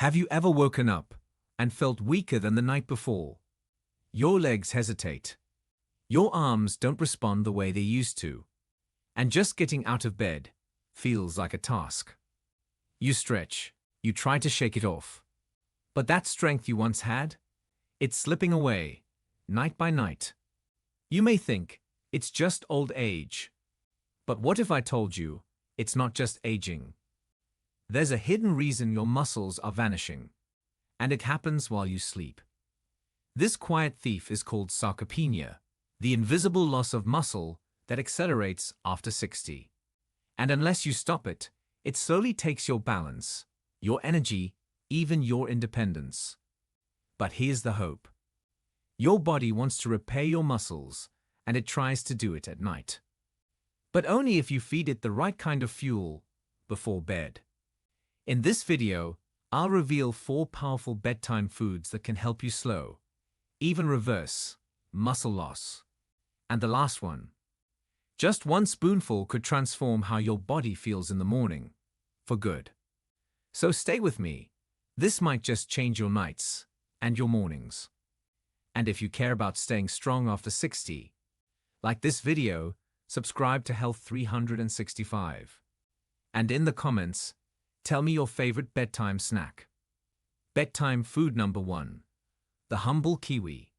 Have you ever woken up and felt weaker than the night before? Your legs hesitate. Your arms don't respond the way they used to. And just getting out of bed feels like a task. You stretch, you try to shake it off. But that strength you once had, it's slipping away, night by night. You may think it's just old age. But what if I told you it's not just aging? There's a hidden reason your muscles are vanishing, and it happens while you sleep. This quiet thief is called sarcopenia, the invisible loss of muscle that accelerates after 60. And unless you stop it, it slowly takes your balance, your energy, even your independence. But here's the hope. Your body wants to repair your muscles, and it tries to do it at night. But only if you feed it the right kind of fuel before bed. In this video, I'll reveal 4 powerful bedtime foods that can help you slow, even reverse, muscle loss. And the last one. Just 1 spoonful could transform how your body feels in the morning, for good. So stay with me. This might just change your nights and your mornings. And if you care about staying strong after 60, like this video, subscribe to Health 365. And in the comments, tell me your favorite bedtime snack. Bedtime food number 1. The humble kiwi.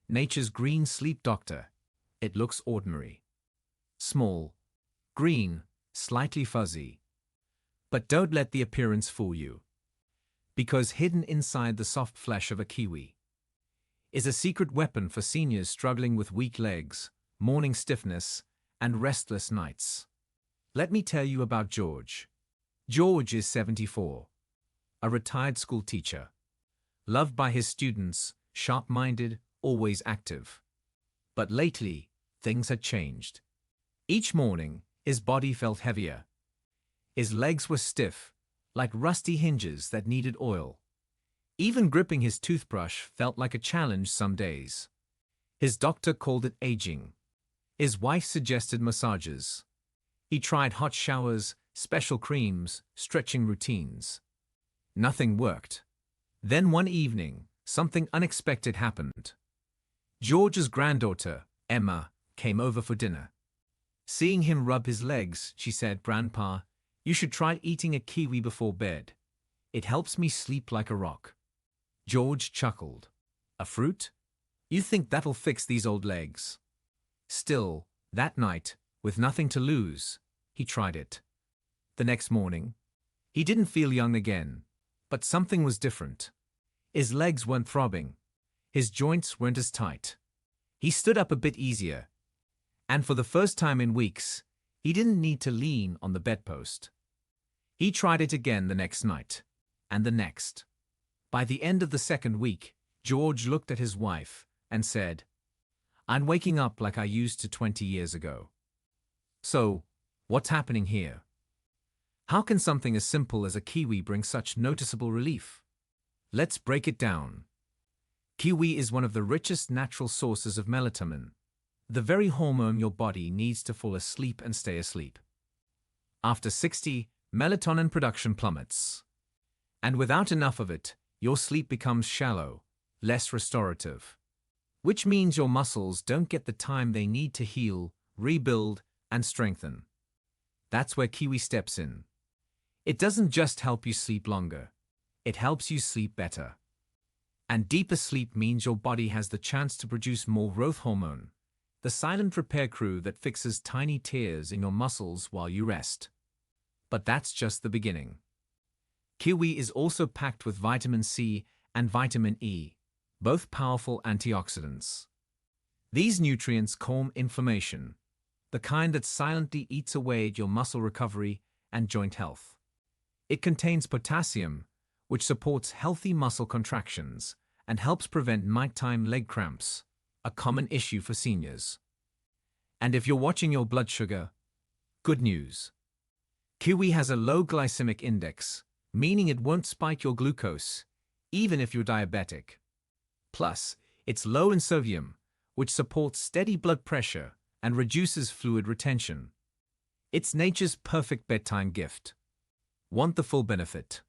Nature's green sleep doctor. It looks ordinary. Small, green, slightly fuzzy. But don't let the appearance fool you. Because hidden inside the soft flesh of a kiwi is a secret weapon for seniors struggling with weak legs, morning stiffness, and restless nights. Let me tell you about George. George is 74, a retired school teacher, loved by his students, sharp-minded, always active. But lately, things had changed. Each morning, his body felt heavier. His legs were stiff, like rusty hinges that needed oil. Even gripping his toothbrush felt like a challenge some days. His doctor called it aging. His wife suggested massages. He tried hot showers, special creams, stretching routines. Nothing worked. Then one evening, something unexpected happened. George's granddaughter, Emma, came over for dinner. Seeing him rub his legs, she said, "Grandpa, you should try eating a kiwi before bed. It helps me sleep like a rock." George chuckled. "A fruit? You think that'll fix these old legs?" Still, that night, with nothing to lose, he tried it. The next morning, he didn't feel young again, but something was different. His legs weren't throbbing. His joints weren't as tight. He stood up a bit easier. And for the first time in weeks, he didn't need to lean on the bedpost. He tried it again the next night, and the next. By the end of the second week, George looked at his wife and said, "I'm waking up like I used to 20 years ago." So, what's happening here? How can something as simple as a kiwi bring such noticeable relief? Let's break it down. Kiwi is one of the richest natural sources of melatonin, the very hormone your body needs to fall asleep and stay asleep. After 60, melatonin production plummets. And without enough of it, your sleep becomes shallow, less restorative. Which means your muscles don't get the time they need to heal, rebuild, and strengthen. That's where Kiwi steps in. It doesn't just help you sleep longer. It helps you sleep better. And deeper sleep means your body has the chance to produce more growth hormone, the silent repair crew that fixes tiny tears in your muscles while you rest. But that's just the beginning. Kiwi is also packed with vitamin C and vitamin E, both powerful antioxidants. These nutrients calm inflammation, the kind that silently eats away at your muscle recovery and joint health. It contains potassium, which supports healthy muscle contractions and helps prevent nighttime leg cramps, a common issue for seniors. And if you're watching your blood sugar, good news. Kiwi has a low glycemic index, meaning it won't spike your glucose, even if you're diabetic. Plus, it's low in sodium, which supports steady blood pressure and reduces fluid retention. It's nature's perfect bedtime gift. Want the full benefit?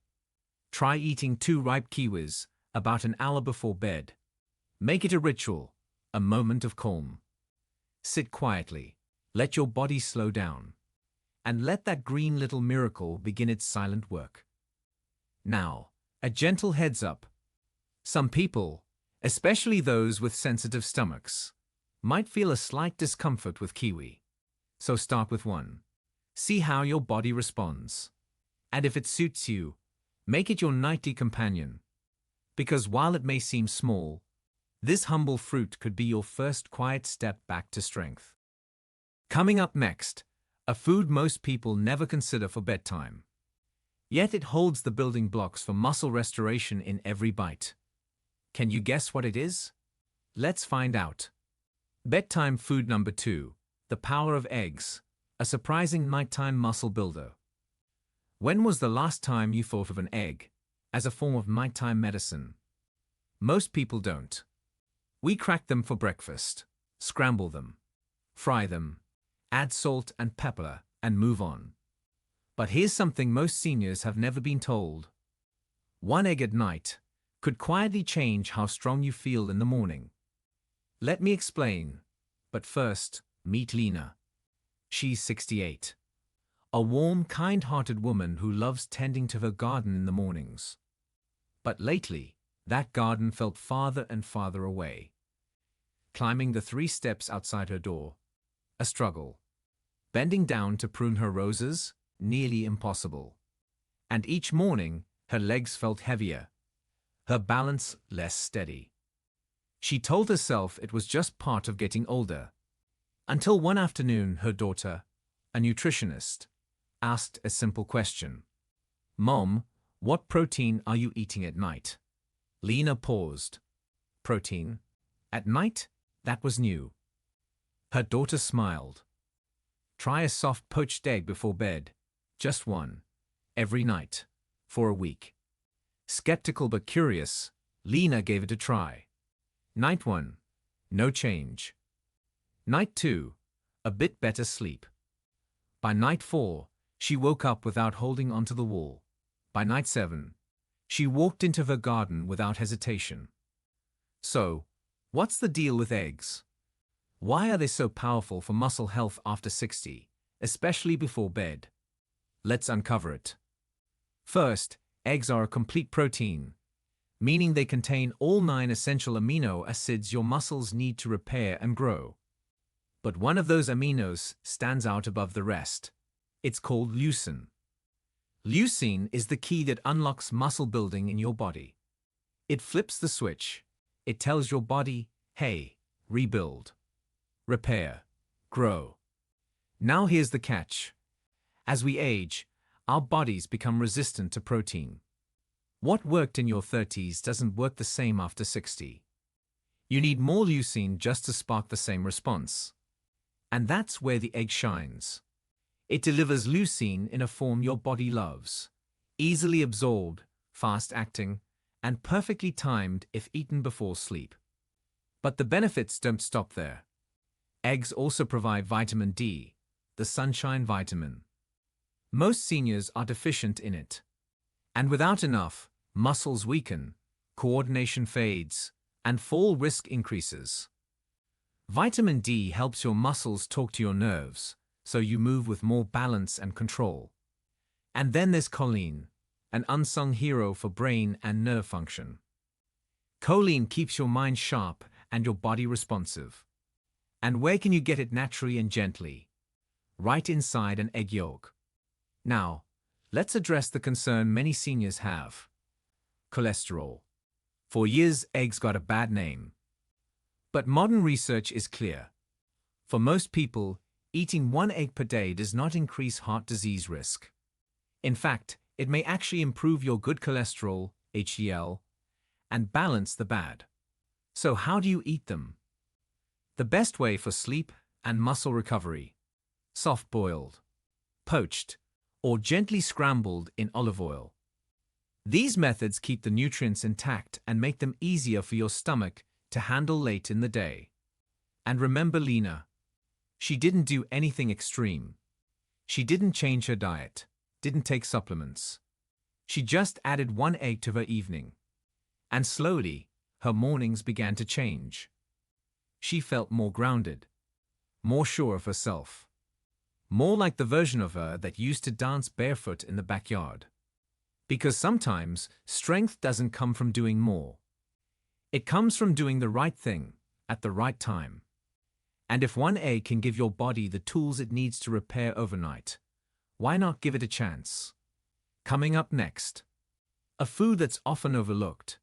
Try eating 2 ripe kiwis about an hour before bed. Make it a ritual, a moment of calm. Sit quietly, let your body slow down, and let that green little miracle begin its silent work. Now, a gentle heads up. Some people, especially those with sensitive stomachs, might feel a slight discomfort with kiwi. So start with 1. See how your body responds. And if it suits you, make it your nightly companion. Because while it may seem small, this humble fruit could be your first quiet step back to strength. Coming up next, a food most people never consider for bedtime. Yet it holds the building blocks for muscle restoration in every bite. Can you guess what it is? Let's find out. Bedtime food number 2, the power of eggs, a surprising nighttime muscle builder. When was the last time you thought of an egg as a form of nighttime medicine? Most people don't. We crack them for breakfast, scramble them, fry them, add salt and pepper, and move on. But here's something most seniors have never been told. 1 egg at night could quietly change how strong you feel in the morning. Let me explain, but first, meet Lena. She's 68. A warm, kind-hearted woman who loves tending to her garden in the mornings. But lately, that garden felt farther and farther away. Climbing the 3 steps outside her door, a struggle. Bending down to prune her roses, nearly impossible. And each morning, her legs felt heavier, her balance less steady. She told herself it was just part of getting older. Until one afternoon, her daughter, a nutritionist, asked a simple question. "Mom, what protein are you eating at night?" Lena paused. Protein? At night? That was new. Her daughter smiled. Try a soft poached egg before bed. Just 1. Every night. For a week. Skeptical but curious, Lena gave it a try. Night 1. No change. Night 2. A bit better sleep. By night 4, she woke up without holding onto the wall. By night 7, she walked into her garden without hesitation. So, what's the deal with eggs? Why are they so powerful for muscle health after 60, especially before bed? Let's uncover it. First, eggs are a complete protein, meaning they contain all 9 essential amino acids your muscles need to repair and grow. But one of those aminos stands out above the rest. It's called leucine. Leucine is the key that unlocks muscle building in your body. It flips the switch. It tells your body, hey, rebuild, repair, grow. Now here's the catch. As we age, our bodies become resistant to protein. What worked in your 30s doesn't work the same after 60. You need more leucine just to spark the same response. And that's where the egg shines. It delivers leucine in a form your body loves, easily absorbed, fast-acting, and perfectly timed if eaten before sleep. But the benefits don't stop there. Eggs also provide vitamin D, the sunshine vitamin. Most seniors are deficient in it. And without enough, muscles weaken, coordination fades, and fall risk increases. Vitamin D helps your muscles talk to your nerves, so you move with more balance and control. And then there's choline, an unsung hero for brain and nerve function. Choline keeps your mind sharp and your body responsive. And where can you get it naturally and gently? Right inside an egg yolk. Now, let's address the concern many seniors have. Cholesterol. For years, eggs got a bad name. But modern research is clear. For most people, eating 1 egg per day does not increase heart disease risk. In fact, it may actually improve your good cholesterol, HDL, and balance the bad. So how do you eat them? The best way for sleep and muscle recovery: soft-boiled, poached, or gently scrambled in olive oil. These methods keep the nutrients intact and make them easier for your stomach to handle late in the day. And remember Lena. She didn't do anything extreme. She didn't change her diet, didn't take supplements. She just added one egg to her evening. And slowly, her mornings began to change. She felt more grounded, more sure of herself, more like the version of her that used to dance barefoot in the backyard. Because sometimes, strength doesn't come from doing more. It comes from doing the right thing, at the right time. And if one egg can give your body the tools it needs to repair overnight, why not give it a chance? Coming up next, a food that's often overlooked,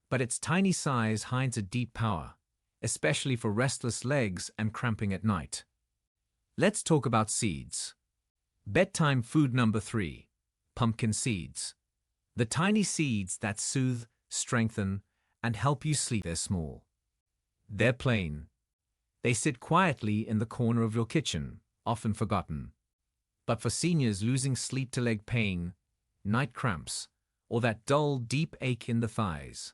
but its tiny size hides a deep power, especially for restless legs and cramping at night. Let's talk about seeds. Bedtime food number 3, pumpkin seeds. The tiny seeds that soothe, strengthen, and help you sleep. They're small. They're plain. They sit quietly in the corner of your kitchen, often forgotten. But for seniors losing sleep to leg pain, night cramps, or that dull, deep ache in the thighs,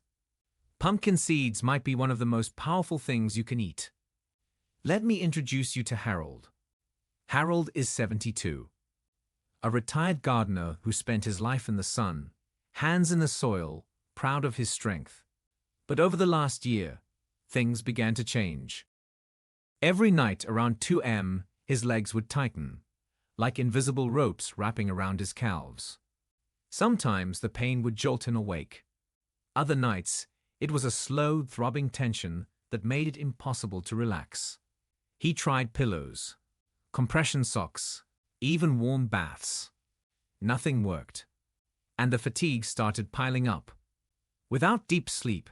pumpkin seeds might be one of the most powerful things you can eat. Let me introduce you to Harold. Harold is 72. A retired gardener who spent his life in the sun, hands in the soil, proud of his strength. But over the last year, things began to change. Every night around 2 a.m., his legs would tighten, like invisible ropes wrapping around his calves. Sometimes the pain would jolt him awake. Other nights, it was a slow, throbbing tension that made it impossible to relax. He tried pillows, compression socks, even warm baths. Nothing worked. And the fatigue started piling up. Without deep sleep,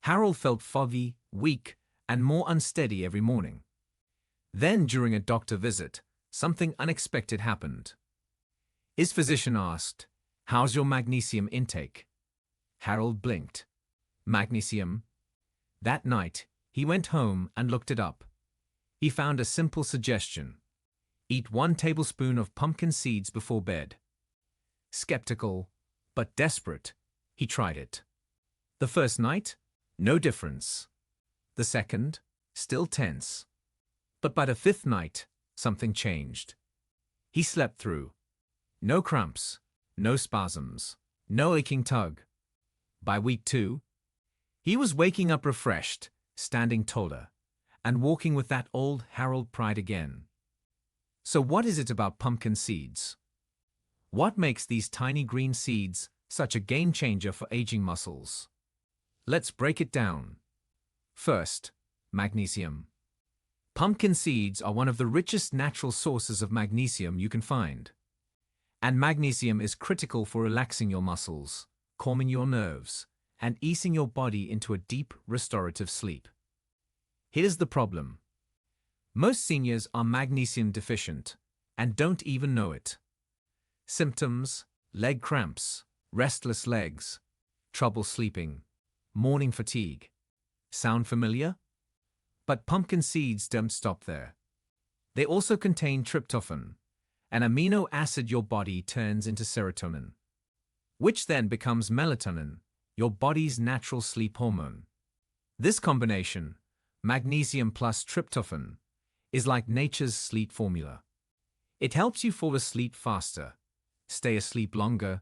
Harold felt foggy, weak, and more unsteady every morning. Then, during a doctor visit, something unexpected happened. His physician asked, "How's your magnesium intake?" Harold blinked. Magnesium? That night, he went home and looked it up. He found a simple suggestion. Eat 1 tablespoon of pumpkin seeds before bed. Skeptical, but desperate, he tried it. The first night, no difference. The second, still tense. But by the 5th night, something changed. He slept through. No cramps, no spasms, no aching tug. By week 2, he was waking up refreshed, standing taller, and walking with that old Harold pride again. So what is it about pumpkin seeds? What makes these tiny green seeds such a game changer for aging muscles? Let's break it down. First, magnesium. Pumpkin seeds are one of the richest natural sources of magnesium you can find. And magnesium is critical for relaxing your muscles, calming your nerves, and easing your body into a deep, restorative sleep. Here's the problem. Most seniors are magnesium deficient and don't even know it. Symptoms: leg cramps, restless legs, trouble sleeping, morning fatigue. Sound familiar? But pumpkin seeds don't stop there. They also contain tryptophan, an amino acid your body turns into serotonin, which then becomes melatonin, your body's natural sleep hormone. This combination, magnesium plus tryptophan, is like nature's sleep formula. It helps you fall asleep faster, stay asleep longer,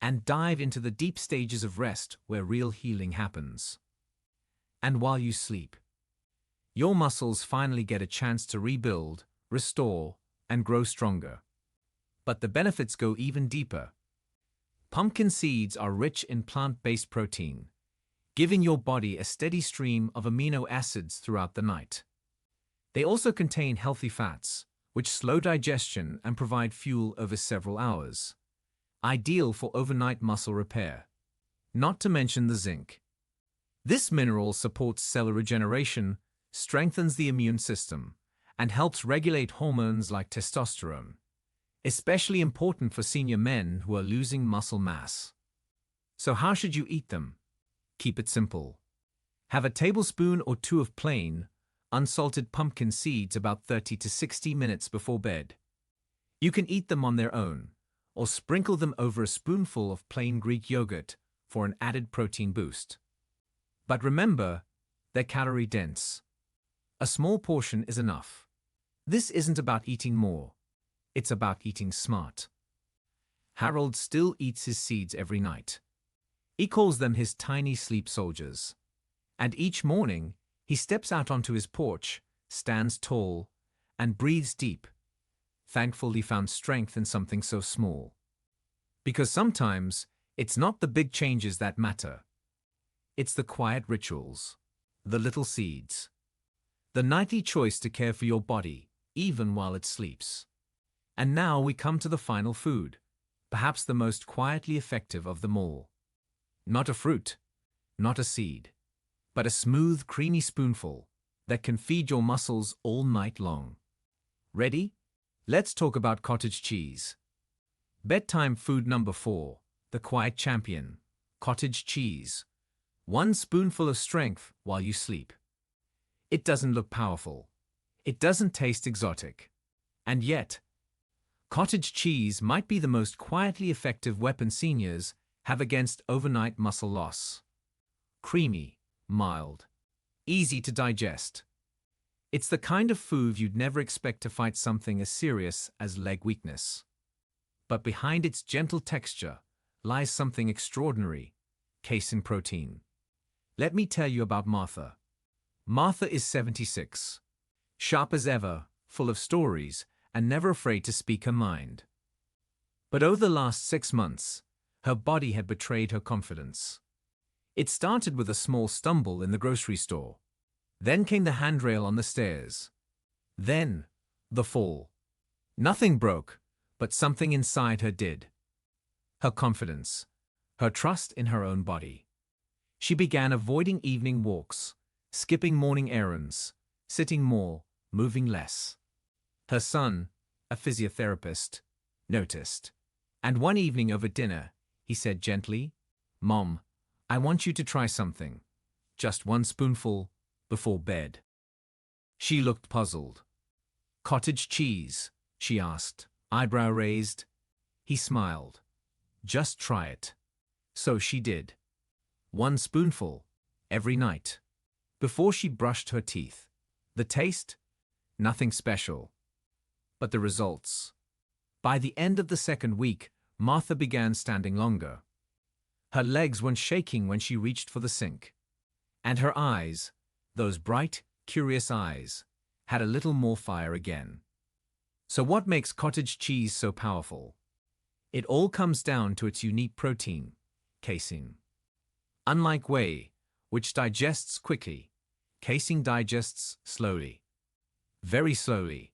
and dive into the deep stages of rest where real healing happens. And while you sleep, your muscles finally get a chance to rebuild, restore, and grow stronger. But the benefits go even deeper. Pumpkin seeds are rich in plant-based protein, giving your body a steady stream of amino acids throughout the night. They also contain healthy fats, which slow digestion and provide fuel over several hours, ideal for overnight muscle repair. Not to mention the zinc. This mineral supports cell regeneration, strengthens the immune system, and helps regulate hormones like testosterone, especially important for senior men who are losing muscle mass. So how should you eat them? Keep it simple. Have a tablespoon or 2 of plain, unsalted pumpkin seeds about 30 to 60 minutes before bed. You can eat them on their own, or sprinkle them over a spoonful of plain Greek yogurt for an added protein boost. But remember, they're calorie-dense. A small portion is enough. This isn't about eating more. It's about eating smart. Harold still eats his seeds every night. He calls them his tiny sleep soldiers. And each morning, he steps out onto his porch, stands tall, and breathes deep, thankful he found strength in something so small. Because sometimes, it's not the big changes that matter. It's the quiet rituals, the little seeds, the nightly choice to care for your body, even while it sleeps. And now we come to the final food, perhaps the most quietly effective of them all. Not a fruit, not a seed, but a smooth, creamy spoonful that can feed your muscles all night long. Ready? Let's talk about cottage cheese. Bedtime food number 4, the quiet champion, cottage cheese. One spoonful of strength while you sleep. It doesn't look powerful. It doesn't taste exotic. And yet, cottage cheese might be the most quietly effective weapon seniors have against overnight muscle loss. Creamy, mild, easy to digest. It's the kind of food you'd never expect to fight something as serious as leg weakness. But behind its gentle texture lies something extraordinary, casein protein. Let me tell you about Martha. Martha is 76, sharp as ever, full of stories, and never afraid to speak her mind. But over the last 6 months, her body had betrayed her confidence. It started with a small stumble in the grocery store. Then came the handrail on the stairs. Then, the fall. Nothing broke, but something inside her did. Her confidence, her trust in her own body. She began avoiding evening walks, skipping morning errands, sitting more, moving less. Her son, a physiotherapist, noticed. And one evening over dinner, he said gently, "Mom, I want you to try something. Just one spoonful, before bed." She looked puzzled. "Cottage cheese?" she asked, eyebrow raised. He smiled. "Just try it." So she did. One spoonful, every night, before she brushed her teeth. The taste? Nothing special. But the results? By the end of the second week, Martha began standing longer. Her legs weren't shaking when she reached for the sink. And her eyes, those bright, curious eyes, had a little more fire again. So what makes cottage cheese so powerful? It all comes down to its unique protein, casein. Unlike whey, which digests quickly, casein digests slowly. Very slowly.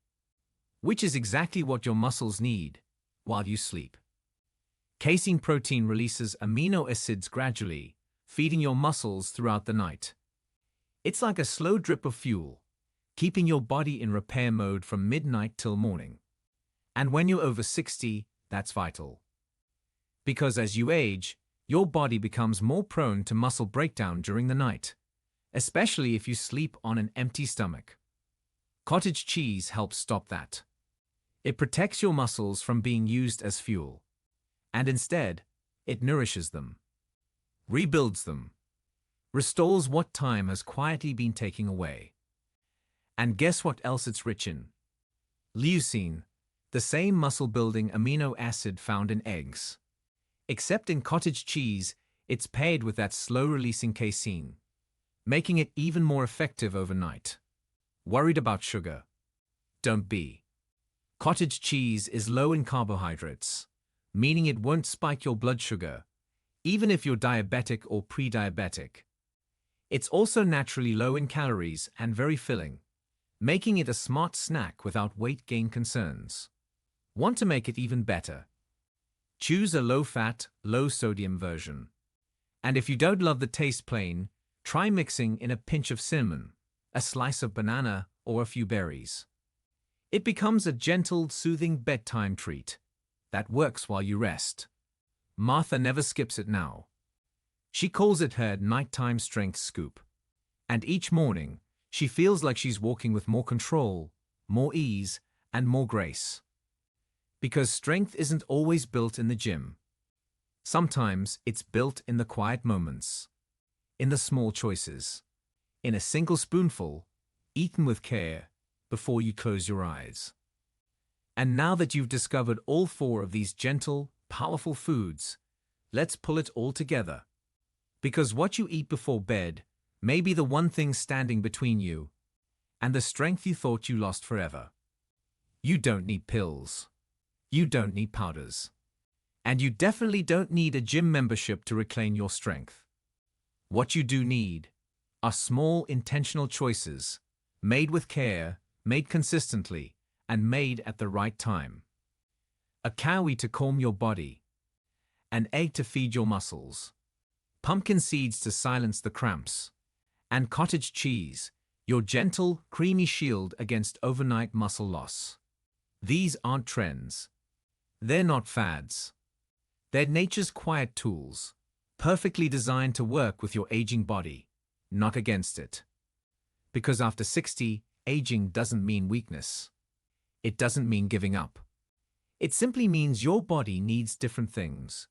Which is exactly what your muscles need while you sleep. Casein protein releases amino acids gradually, feeding your muscles throughout the night. It's like a slow drip of fuel, keeping your body in repair mode from midnight till morning. And when you're over 60, that's vital. Because as you age, your body becomes more prone to muscle breakdown during the night, especially if you sleep on an empty stomach. Cottage cheese helps stop that. It protects your muscles from being used as fuel. And instead, it nourishes them, rebuilds them, restores what time has quietly been taken away. And guess what else it's rich in? Leucine, the same muscle-building amino acid found in eggs. Except in cottage cheese, it's paired with that slow-releasing casein, making it even more effective overnight. Worried about sugar? Don't be. Cottage cheese is low in carbohydrates, meaning it won't spike your blood sugar, even if you're diabetic or pre-diabetic. It's also naturally low in calories and very filling, making it a smart snack without weight gain concerns. Want to make it even better? Choose a low-fat, low-sodium version. And if you don't love the taste plain, try mixing in a pinch of cinnamon, a slice of banana, or a few berries. It becomes a gentle, soothing bedtime treat that works while you rest. Martha never skips it now. She calls it her nighttime strength scoop. And each morning, she feels like she's walking with more control, more ease, and more grace. Because strength isn't always built in the gym. Sometimes it's built in the quiet moments, in the small choices, in a single spoonful, eaten with care, before you close your eyes. And now that you've discovered all 4 of these gentle, powerful foods, let's pull it all together. Because what you eat before bed may be the one thing standing between you and the strength you thought you lost forever. You don't need pills. You don't need powders. And you definitely don't need a gym membership to reclaim your strength. What you do need are small, intentional choices, made with care, made consistently, and made at the right time. A kiwi to calm your body, an egg to feed your muscles, pumpkin seeds to silence the cramps, and cottage cheese, your gentle, creamy shield against overnight muscle loss. These aren't trends. They're not fads. They're nature's quiet tools, perfectly designed to work with your aging body, not against it. Because after 60, aging doesn't mean weakness. It doesn't mean giving up. It simply means your body needs different things.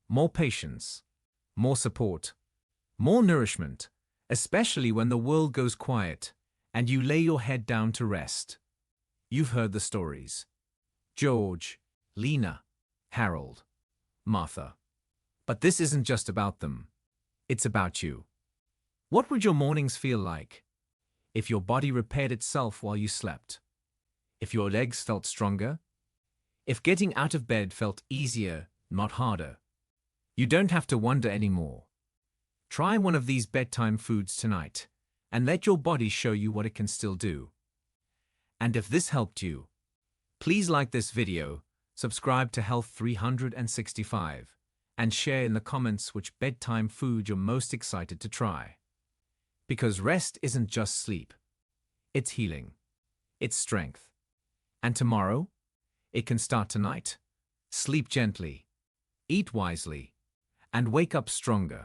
More patience, more support, more nourishment, especially when the world goes quiet and you lay your head down to rest. You've heard the stories. George, Lena, Harold, Martha. But this isn't just about them. It's about you. What would your mornings feel like if your body repaired itself while you slept? If your legs felt stronger? If getting out of bed felt easier, not harder? You don't have to wonder anymore. Try one of these bedtime foods tonight and let your body show you what it can still do. And if this helped you, please like this video, subscribe to Health 365, and share in the comments which bedtime food you're most excited to try. Because rest isn't just sleep. It's healing. It's strength. And tomorrow, it can start tonight. Sleep gently, eat wisely, and wake up stronger.